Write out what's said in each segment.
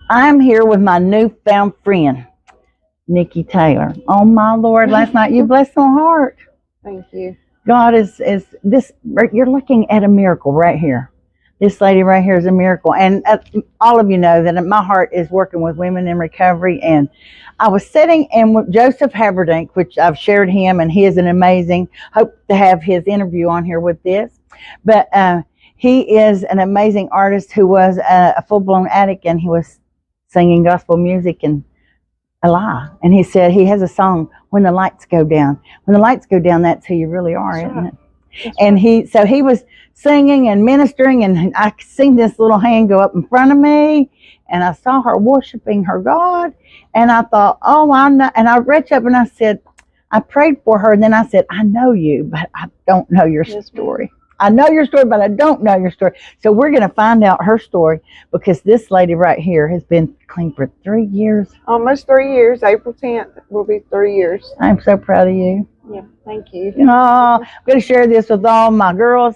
I'm here with my newfound friend, Nikki Taylor. Oh my Lord, last night you blessed my heart. Thank you. God is this, you're looking at a miracle right here. This lady right here is a miracle. And all of you know that my heart is working with women in recovery. And I was sitting in with Joseph Haberdink, which I've shared him, and he is an amazing, hope to have his interview on here with this. But he is an amazing artist who was a full-blown addict, and he was singing gospel music and a lie. And he said he has a song, When the Lights Go Down. When the lights go down, that's who you really are, That's isn't right. it? And he was singing and ministering, and I seen this little hand go up in front of me, and I saw her worshiping her God, and I thought, oh, I know. And I reached up and I said, I prayed for her, and then I said, I know you, but I don't know your story. I know your story, but I don't know your story. So we're going to find out her story, because this lady right here has been clean for 3 years. Almost 3 years. April 10th will be 3 years. I'm so proud of you. Yeah, thank you. Oh, I'm going to share this with all my girls.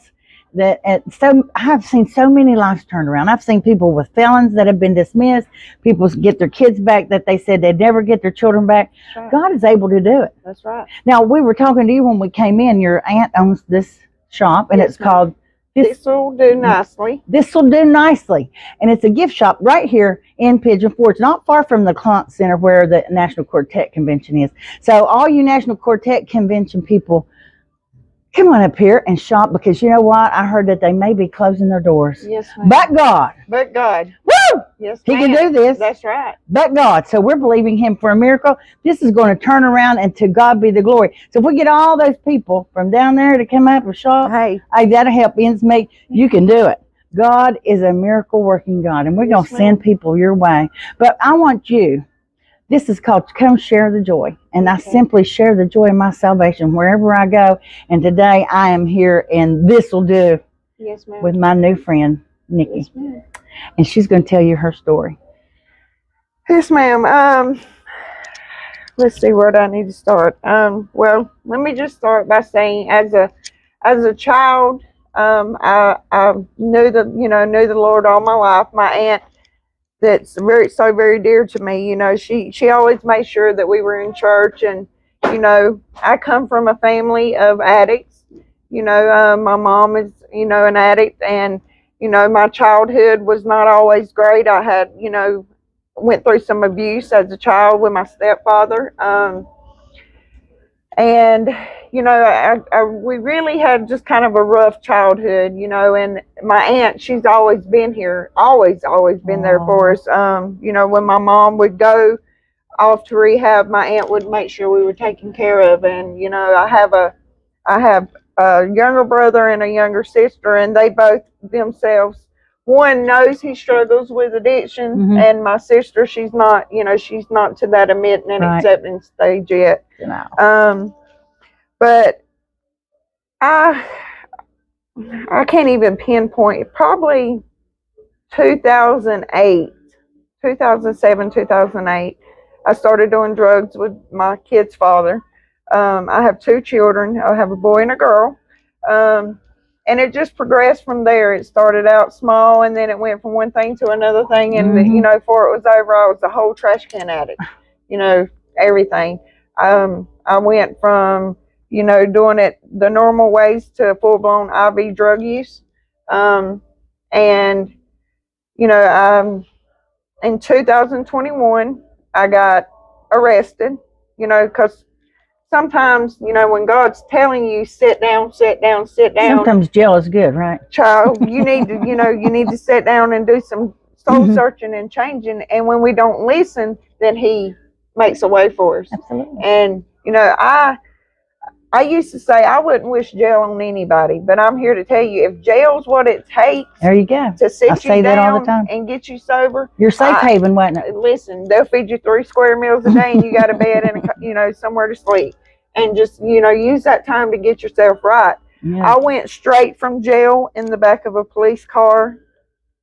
I've seen so many lives turned around. I've seen people with felons that have been dismissed. People get their kids back that they said they'd never get their children back. Right. God is able to do it. That's right. Now, we were talking to you when we came in. Your aunt owns this shop, and it's called This'll Do Nicely. This'll Do Nicely. And it's a gift shop right here in Pigeon Forge, not far from the Clont Center where the National Quartet Convention is. So all you National Quartet Convention people, come on up here and shop, because you know what? I heard that they may be closing their doors. Yes, ma'am. But God. But God. Woo! Yes, He can do this. That's right. But God. So we're believing him for a miracle. This is going to turn around, and to God be the glory. So if we get all those people from down there to come up and shop, hey, that'll help ends meet. You can do it. God is a miracle working God, and we're going to send people your way. But I want you, this is called Come Share the Joy. And I simply share the joy of my salvation wherever I go. And today I am here, and this will do. Yes, ma'am. With my new friend, Nikki. Yes, ma'am. And she's going to tell you her story. Yes, ma'am. Let's see, where do I need to start? Well, let me just start by saying, as a child, I knew the Lord all my life. My aunt, that's so very dear to me, she always made sure that we were in church. And I come from a family of addicts. My mom is an addict, and my childhood was not always great. I had went through some abuse as a child with my stepfather, and we really had just kind of a rough childhood, and my aunt, she's always been here, always been there for us. When my mom would go off to rehab, my aunt would make sure we were taken care of. And I have a younger brother and a younger sister, and they both themselves, one knows he struggles with addiction, and my sister, she's not to that admitting and accepting stage yet. But I can't even pinpoint. Probably 2007, 2008, I started doing drugs with my kid's father. I have 2 children. I have a boy and a girl. And it just progressed from there. It started out small, and then it went from one thing to another thing. And, before it was over, I was a whole trash can addict, everything. I went from, doing it the normal ways to full-blown IV drug use. In 2021, I got arrested, because sometimes, when God's telling you, sit down. Sometimes jail is good, right? Child, you need to, you need to sit down and do some soul searching and changing. And when we don't listen, then he makes a way for us. Absolutely. And, I used to say I wouldn't wish jail on anybody, but I'm here to tell you, if jail's what it takes, there you go, to sit I say you that all down the time. And get you sober, you're safe haven, wasn't it? Listen, they'll feed you 3 square meals a day, and you got a bed and somewhere to sleep, and just use that time to get yourself right. I went straight from jail in the back of a police car,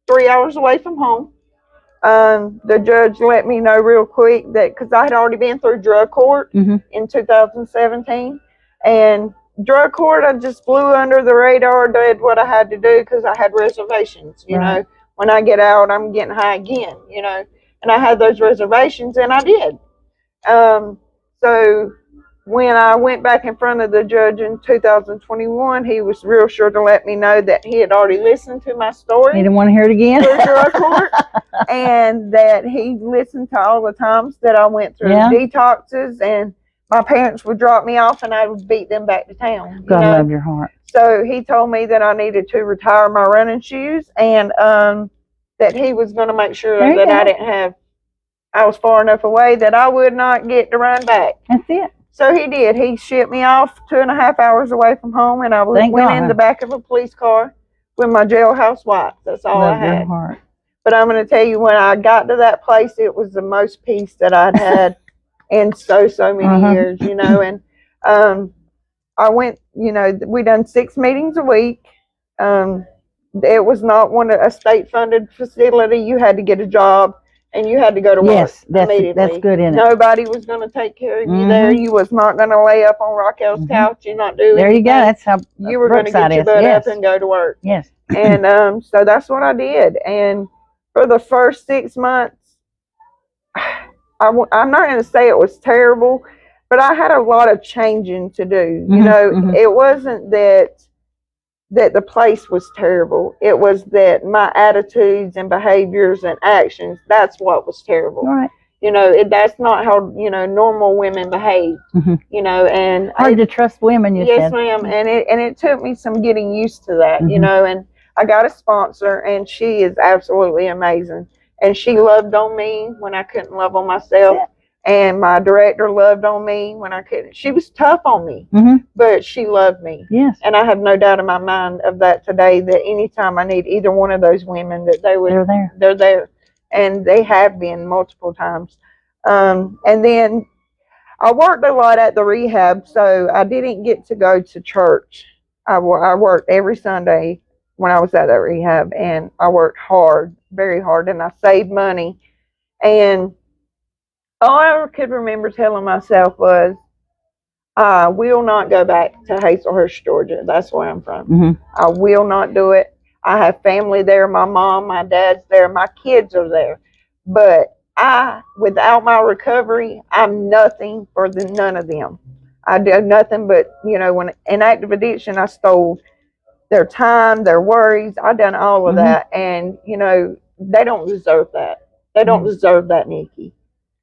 3 hours away from home. The judge let me know real quick that, because I had already been through drug court in 2017. And drug court, I just flew under the radar, did what I had to do, because I had reservations. When I get out, I'm getting high again, and I had those reservations, and I did. So when I went back in front of the judge in 2021, he was real sure to let me know that he had already listened to my story. He didn't want to hear it again. For drug court, and that he listened to all the times that I went through detoxes, and my parents would drop me off and I would beat them back to town. God love your heart. So he told me that I needed to retire my running shoes, and that he was going to make sure that I was far enough away that I would not get to run back. That's it. So he did. He shipped me off 2.5 hours away from home, and I went in the back of a police car with my jailhouse wipes. That's all I had. Your heart. But I'm going to tell you, when I got to that place, it was the most peace that I'd had in so many years, you know. And I went, you know, we done 6 meetings a week. It was not a state-funded facility. You had to get a job, and you had to go to work immediately. That's good, isn't it? Nobody was going to take care of you there. You was not going to lay up on Raquel's couch and not do anything. There you go. That's how you were going to get your butt up and go to work. Yes. And so that's what I did. And for the first 6 months, I'm not going to say it was terrible, but I had a lot of changing to do. You know, it wasn't that the place was terrible. It was that my attitudes and behaviors and actions, that's what was terrible. Right. You know, that's not how, you know, normal women behave, you know, and hard to trust women, you said. Yes, ma'am. And it took me some getting used to that, you know, and I got a sponsor, and she is absolutely amazing. And she loved on me when I couldn't love on myself. And my director loved on me when I couldn't. She was tough on me, but she loved me. Yes. And I have no doubt in my mind of that today, that anytime I need either one of those women, that they're there. They're there. And they have been multiple times. And then I worked a lot at the rehab, so I didn't get to go to church. I worked every Sunday when I was at that rehab, and I worked hard, very hard, and I saved money. And all I ever could remember telling myself was, I will not go back to Hazelhurst, Georgia. That's where I'm from. I will not do it. I have family there. My mom, my dad's there. My kids are there. But without my recovery, I'm nothing for none of them. I do nothing but, you know, when in active addiction, I stole their time, their worries. I done all of that. And, you know, they don't deserve that. They don't deserve that, Nikki.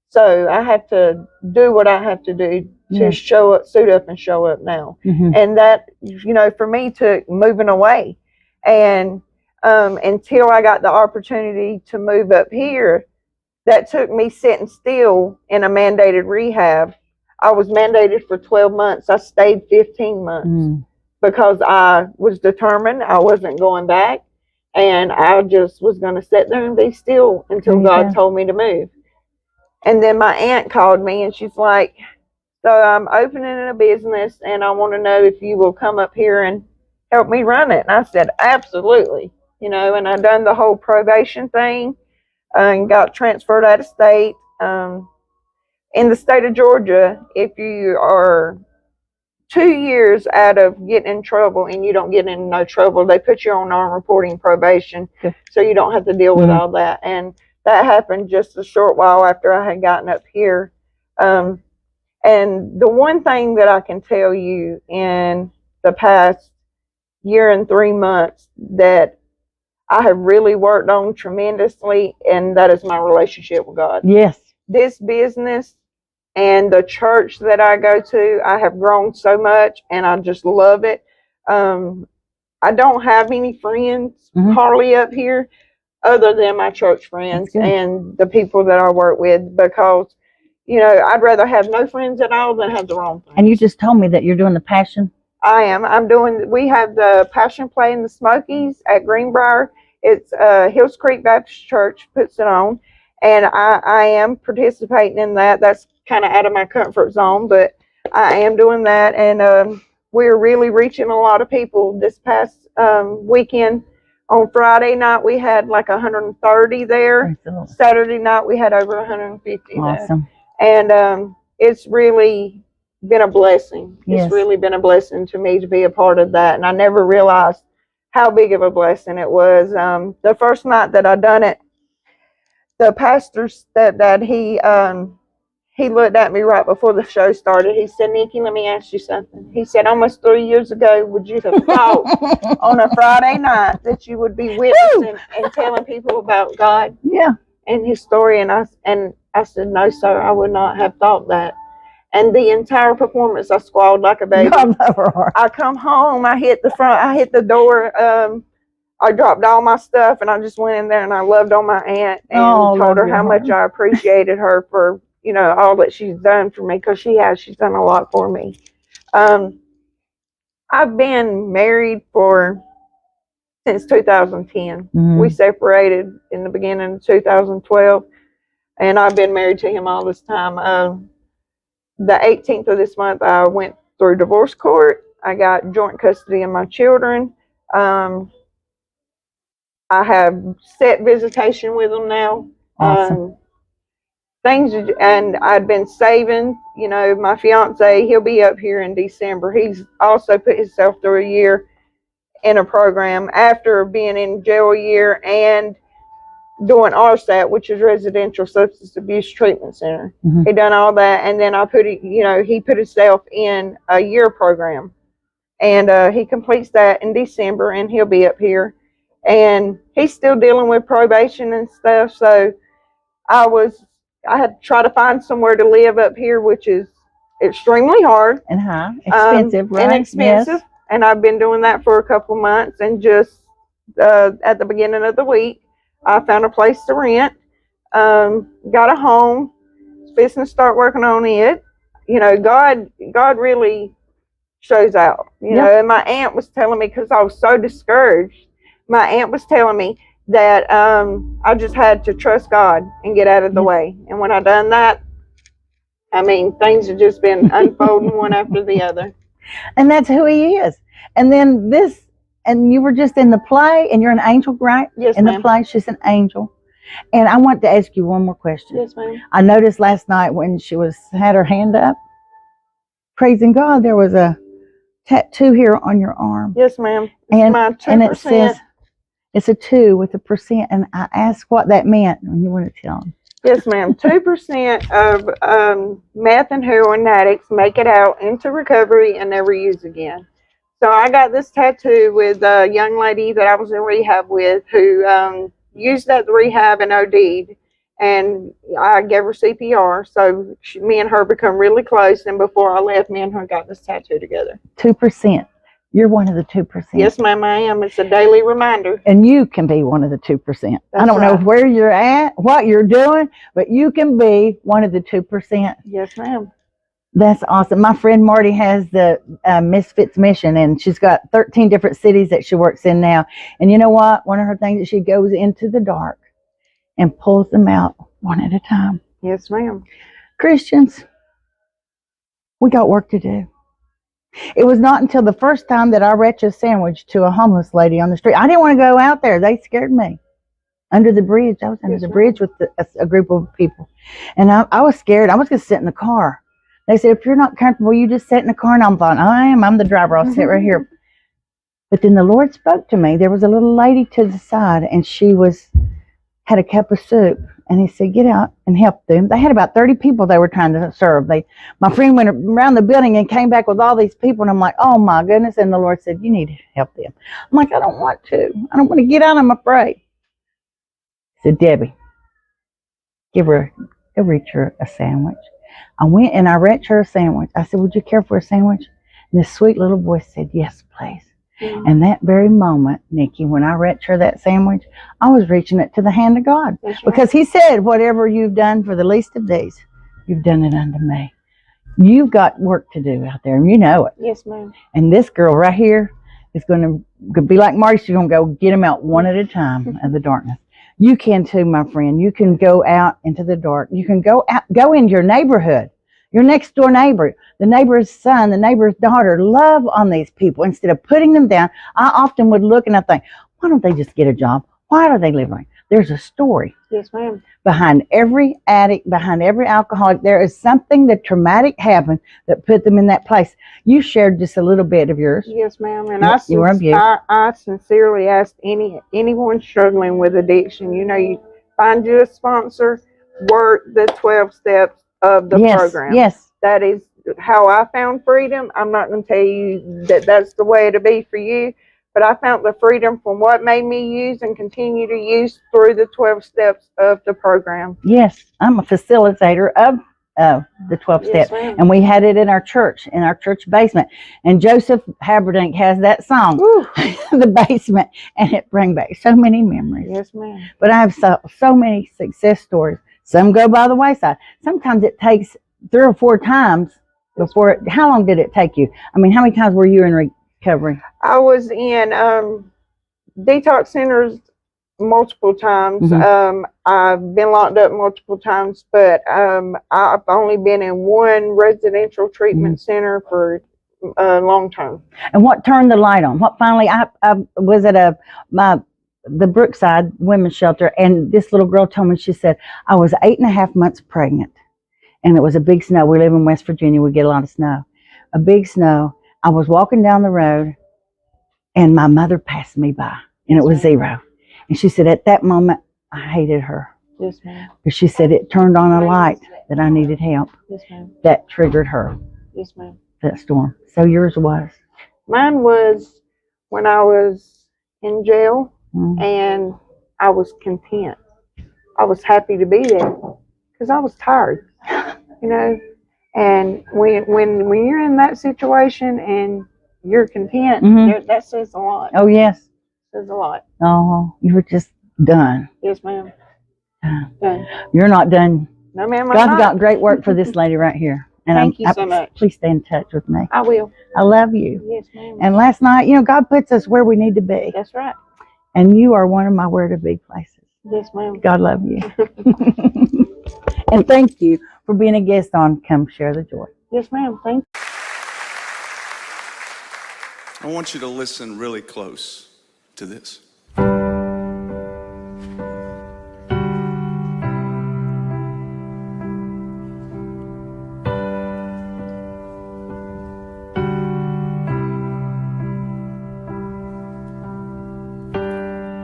So I have to do what I have to do to show up, suit up and show up now. And that, you know, for me took moving away. And until I got the opportunity to move up here, that took me sitting still in a mandated rehab. I was mandated for 12 months. I stayed 15 months because I was determined I wasn't going back. And I just was going to sit there and be still until God told me to move. And then my aunt called me, and she's like, so I'm opening a business, and I want to know if you will come up here and help me run it. And I said, absolutely. You know, and I done the whole probation thing and got transferred out of state. In the state of Georgia, if you are 2 years out of getting in trouble and you don't get in no trouble, they put you on non-reporting probation, so you don't have to deal with all that. And that happened just a short while after I had gotten up here. And the one thing that I can tell you in the past year and 3 months that I have really worked on tremendously, and that is my relationship with God. Yes. This business and the church that I go to, I have grown so much, and I just love it. I don't have any friends hardly up here other than my church friends and the people that I work with, because, you know, I'd rather have no friends at all than have the wrong friends. And you just told me that you're doing the Passion. I am. We have the Passion Play in the Smokies at Greenbrier. It's Hills Creek Baptist Church puts it on. And I am participating in that. That's kind of out of my comfort zone, but I am doing that. And we're really reaching a lot of people. This past weekend, on Friday night, we had like 130 there. Saturday night, we had over 150 awesome. There. And it's really been a blessing. Yes. It's really been a blessing to me to be a part of that. And I never realized how big of a blessing it was. The first night that I done it, the pastor's stepdad, he looked at me right before the show started. He said, Nikki, let me ask you something. He said, almost 3 years ago, would you have thought on a Friday night that you would be witnessing and telling people about God Yeah. and his story? And I said, no, sir, I would not have thought that. And the entire performance, I squalled like a baby. God love her heart. I come home, I hit the door, I dropped all my stuff, and I just went in there and I loved on my aunt and told her how much I appreciated her for, you know, all that she's done for me, because she's done a lot for me. I've been married since 2010. Mm-hmm. We separated in the beginning of 2012, and I've been married to him all this time. The 18th of this month, I went through divorce court. I got joint custody of my children. I have set visitation with them now. Awesome. And I'd been saving, you know, my fiance, he'll be up here in December. He's also put himself through a year in a program after being in jail a year and doing RSAT, which is Residential Substance Abuse Treatment Center. Mm-hmm. He done all that, and then he put himself in a year program, and he completes that in December, and he'll be up here, and he's still dealing with probation and stuff. So I had to try to find somewhere to live up here, which is extremely hard and high, expensive, right? And expensive. Yes. And I've been doing that for a couple months, and just at the beginning of the week, I found a place to rent, got a home, fixing to start working on it. You know, God really shows out, you know. And my aunt was telling me, because I was so discouraged, my aunt was telling me that I just had to trust God and get out of the way. And when I done that, I mean, things have just been unfolding one after the other. And that's who he is. And then and you were just in the play, and you're an angel, right? Yes, in ma'am. The play, she's an angel. And I want to ask you one more question. Yes, ma'am. I noticed last night when she had her hand up, praising God, there was a tattoo here on your arm. Yes, ma'am. And my 2%. And it says it's a 2 with a percent. And I asked what that meant, and you want to tell them. Yes, ma'am. 2% of meth and heroin addicts make it out into recovery and never use again. So I got this tattoo with a young lady that I was in rehab with, who used at the rehab and OD'd, and I gave her CPR. So me and her become really close, and before I left, me and her got this tattoo together. 2%. You're one of the 2%. Yes, ma'am, I am. It's a daily reminder. And you can be one of the 2%. I don't know where you're at, what you're doing, but you can be one of the 2%. Yes, ma'am. That's awesome. My friend Marty has the Misfits Mission, and she's got 13 different cities that she works in now. And you know what? One of her things is she goes into the dark and pulls them out one at a time. Yes, ma'am. Christians, we got work to do. It was not until the first time that I retched a sandwich to a homeless lady on the street. I didn't want to go out there. They scared me. Under the bridge. I was under the bridge with a group of people. And I was scared. I was going to sit in the car. They said, if you're not comfortable, you just sit in the car. And I'm thought, I'm the driver. I'll sit right here. But then the Lord spoke to me. There was a little lady to the side, and she had a cup of soup. And he said, get out and help them. They had about 30 people they were trying to serve. My friend went around the building and came back with all these people. And I'm like, oh, my goodness. And the Lord said, you need to help them. I'm like, I don't want to. I don't want to get out. I'm afraid. He said, Debbie, go reach her a sandwich. I went and I reached her a sandwich. I said, would you care for a sandwich? And this sweet little voice said, yes, please. Mm-hmm. And that very moment, Nikki, when I reached her that sandwich, I was reaching it to the hand of God. That's right. Because he said, whatever you've done for the least of these, you've done it unto me. You've got work to do out there, and you know it. Yes, ma'am. And this girl right here is going to be like Marty. She's going to go get them out one at a time of the darkness. You can too, my friend. You can go out into the dark. You can go into your neighborhood, your next door neighbor, the neighbor's son, the neighbor's daughter. Love on these people instead of putting them down. I often would look and I think, why don't they just get a job? Why do they live right? There's a story. Yes, ma'am. Behind every addict, behind every alcoholic, there is something that traumatic happened that put them in that place. You shared just a little bit of yours. Yes, ma'am. And I sincerely ask anyone struggling with addiction, you know, find you a sponsor, work the 12 steps of the program. Yes. That is how I found freedom. I'm not going to tell you that that's the way to be for you, but I found the freedom from what made me use and continue to use through the 12 steps of the program. Yes, I'm a facilitator of the 12 Yes, steps, ma'am. and we had it in our church basement. And Joseph Haberdink has that song, The Basement, and it brings back so many memories. Yes, ma'am. But I have so many success stories. Some go by the wayside. Sometimes it takes 3 or 4 times before it. How long did it take you? I mean, how many times were you in recovery? I was in detox centers multiple times. Mm-hmm. I've been locked up multiple times, but I've only been in one residential treatment center for long term. And what turned the light on? What finally? I was at the Brookside Women's Shelter, and this little girl told me, she said, I was 8.5 months pregnant, and it was a big snow. We live in West Virginia. We get a lot of snow. A big snow. I was walking down the road, and my mother passed me by, and it was 0. And she said, at that moment, I hated her. Yes, ma'am. But she said it turned on a light that I needed help. Yes, ma'am. That triggered her. Yes, ma'am. That storm. So yours was? Mine was when I was in jail, and I was content. I was happy to be there because I was tired, you know. And when you're in that situation and you're content, that says a lot. Oh, yes. Says a lot. Oh, you were just done. Yes, ma'am. Done. You're not done. No, ma'am. God's got great work for this lady right here. And Thank you so much. Please stay in touch with me. I will. I love you. Yes, ma'am. And last night, God puts us where we need to be. That's right. And you are one of my where to be places. Yes, ma'am. God love you. And thank you for being a guest on Come Share the Joy. Yes, ma'am. Thank you. I want you to listen really close to this.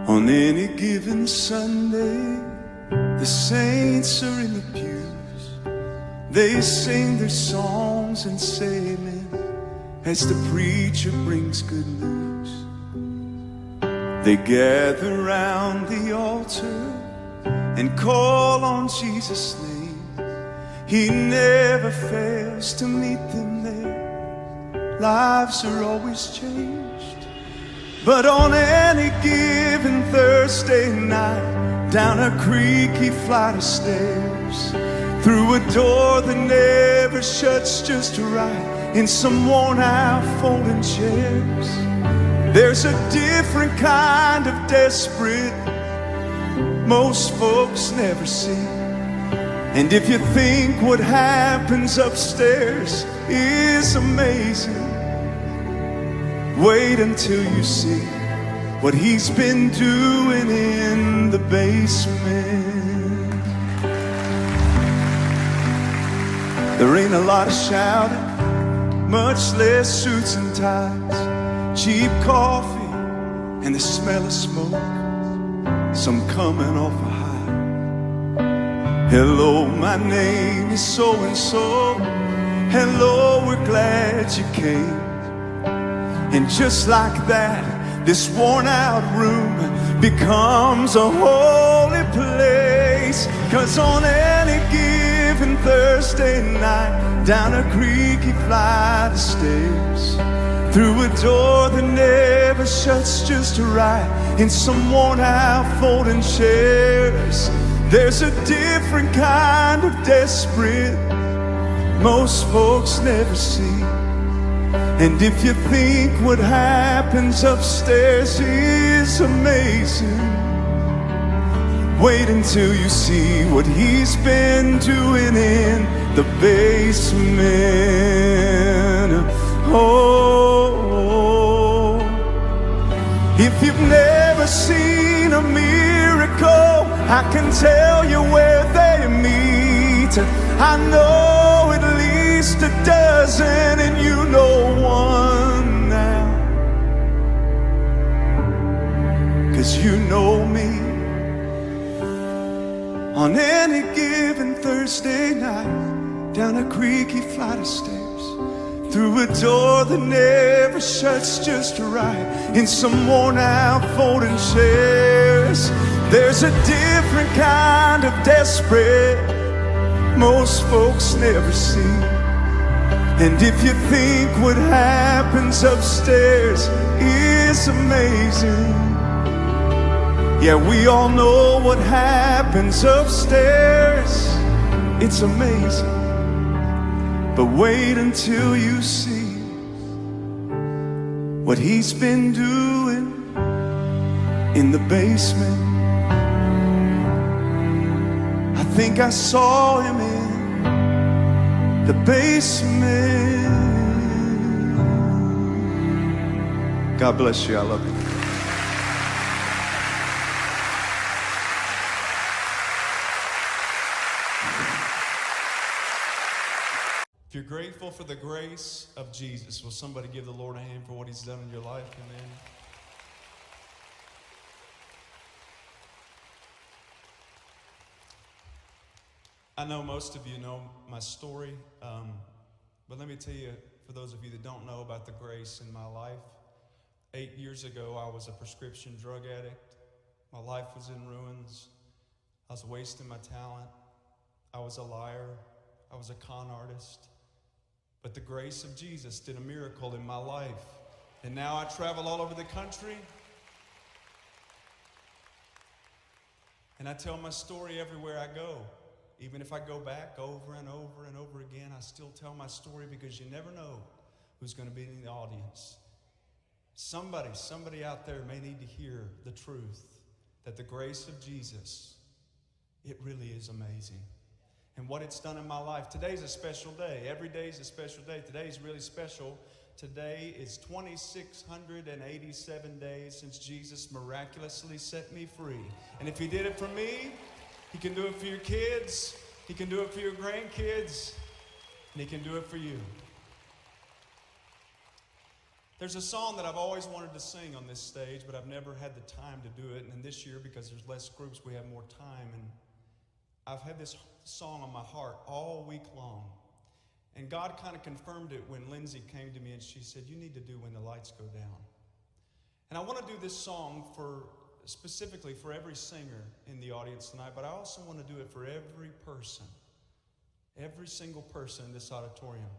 On any given Sunday, the saints are in the pews. They sing their songs and say amen as the preacher brings good news. They gather round the altar and call on Jesus' name. He never fails to meet them there. Lives are always changed. But on any given Thursday night, down a creaky flight of stairs, through a door that never shuts just right, in some worn out folding chairs, there's a different kind of desperate most folks never see. And if you think what happens upstairs is amazing, wait until you see what he's been doing in the basement. There ain't a lot of shouting, much less suits and ties, cheap coffee and the smell of smoke, some coming off a high. Hello, my name is so-and-so. Hello, we're glad you came. And just like that, this worn out room becomes a holy place. 'Cause on any given Thursday night, down a creaky flight of stairs, through a door that never shuts just right, in some worn out folding chairs, there's a different kind of desperate most folks never see. And if you think what happens upstairs is amazing, wait until you see what he's been doing in the basement. Oh, if you've never seen a miracle, I can tell you where they meet. I know at least a dozen, and you know one now, 'cause you know me. On any given Thursday night, down a creaky flight of stairs, through a door that never shuts just right, in some worn out folding chairs. There's a different kind of desperate most folks never see. And if you think what happens upstairs is amazing, yeah, we all know what happens upstairs. It's amazing. But wait until you see what he's been doing in the basement. I think I saw him in the basement. God bless you. I love you. If you're grateful for the grace of Jesus, will somebody give the Lord a hand for what he's done in your life? Amen. I know most of you know my story, but let me tell you, for those of you that don't know about the grace in my life, 8 years ago I was a prescription drug addict. My life was in ruins. I was wasting my talent. I was a liar. I was a con artist. But the grace of Jesus did a miracle in my life. And now I travel all over the country. And I tell my story everywhere I go. Even if I go back over and over and over again, I still tell my story because you never know who's going to be in the audience. Somebody out there may need to hear the truth that the grace of Jesus, it really is amazing. And what it's done in my life. Today's a special day. Every day is a special day. Today is really special. Today is 2,687 days since Jesus miraculously set me free. And if he did it for me, he can do it for your kids. He can do it for your grandkids. And he can do it for you. There's a song that I've always wanted to sing on this stage, but I've never had the time to do it. And this year, because there's less groups, we have more time. And I've had this song on my heart all week long. And God kind of confirmed it when Lindsay came to me and she said, you need to do When the Lights Go Down. And I want to do this song specifically for every singer in the audience tonight, but I also want to do it for every person, every single person in this auditorium.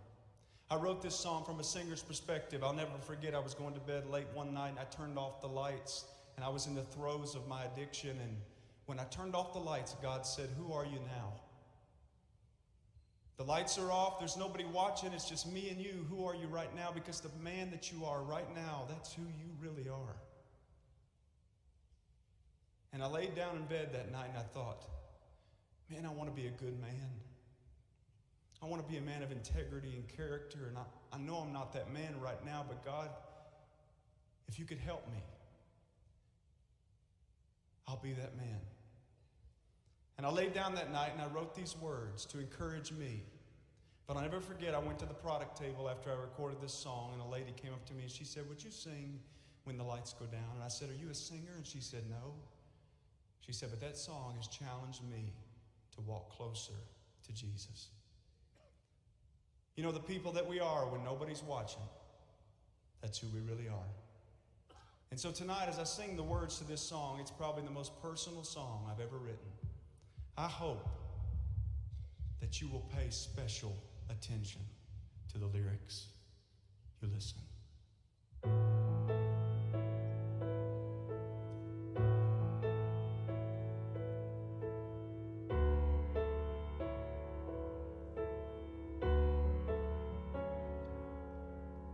I wrote this song from a singer's perspective. I'll never forget, I was going to bed late one night and I turned off the lights and I was in the throes of my addiction, and when I turned off the lights, God said, who are you now? The lights are off, there's nobody watching, it's just me and you. Who are you right now? Because the man that you are right now, that's who you really are. And I laid down in bed that night and I thought, man, I want to be a good man. I want to be a man of integrity and character, and I know I'm not that man right now, but God, if you could help me, I'll be that man. And I laid down that night and I wrote these words to encourage me. But I'll never forget, I went to the product table after I recorded this song, and a lady came up to me and she said, would you sing When the Lights Go Down? And I said, are you a singer? And she said, no. She said, but that song has challenged me to walk closer to Jesus. You know, the people that we are when nobody's watching, that's who we really are. And so tonight, as I sing the words to this song, it's probably the most personal song I've ever written. I hope that you will pay special attention to the lyrics. You listen.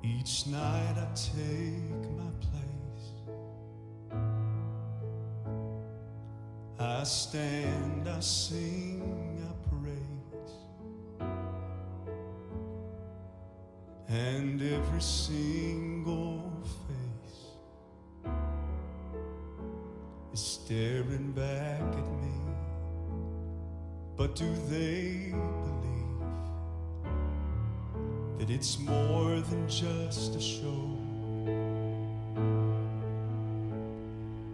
Each night I take my place. I stand, I sing, I praise. And every single face is staring back at me. But do they believe that it's more than just a show?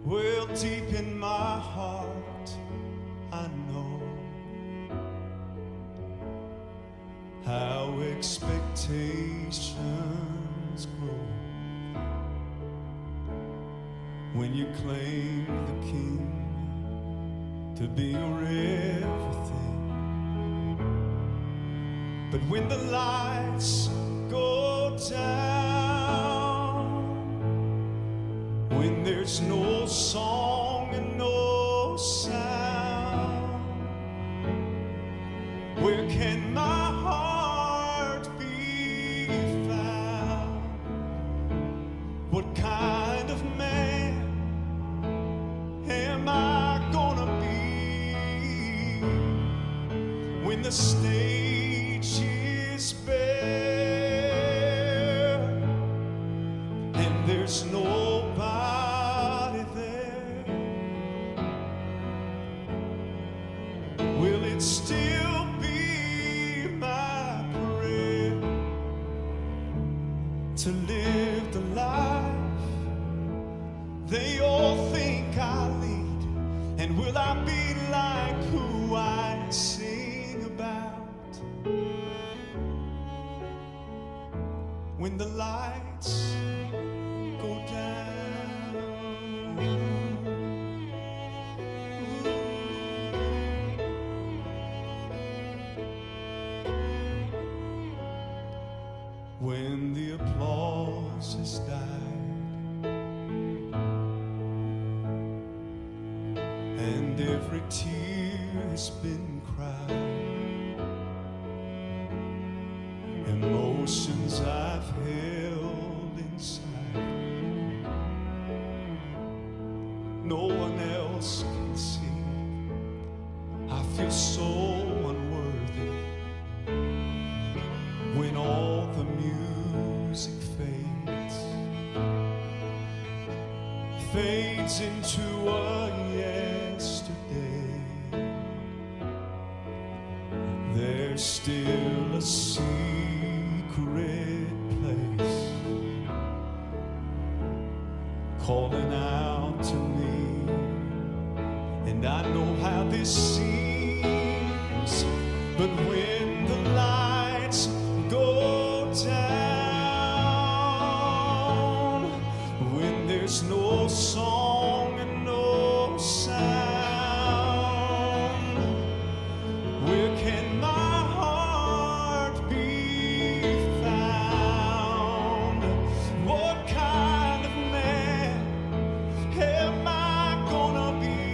Well, deep in my heart, I know when you claim the king to be your everything. But when the lights go down, when there's no song and no sound, where can my heart be found? What kind of man am I gonna be when the stage is bare and there's nobody there? Will it still be my prayer to live the life they all think I lead? And will I be like who I sing about when the lights go down? When the applause has died and every tear has been cried, emotions I've held inside, no one else can see. I feel so unworthy when all the music fades into a yesterday. There's still a secret place calling out to me, and I know how this seems, but when the lights go down, when there's no song and no sound, where can my heart be found? What kind of man am I gonna be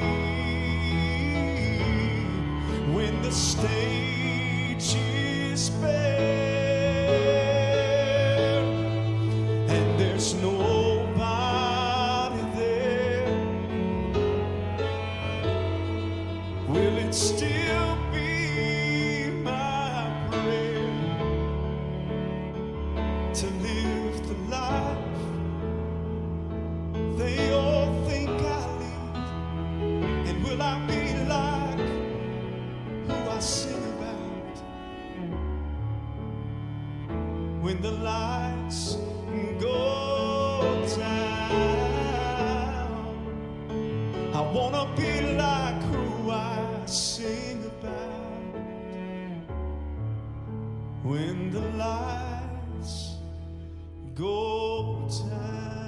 when the stage is bare and there's nobody there? Will it still be my prayer to live the life they all think I lead? And will I be like who I sing about when the lights go down? I wanna be like who I sing about when the lights go down.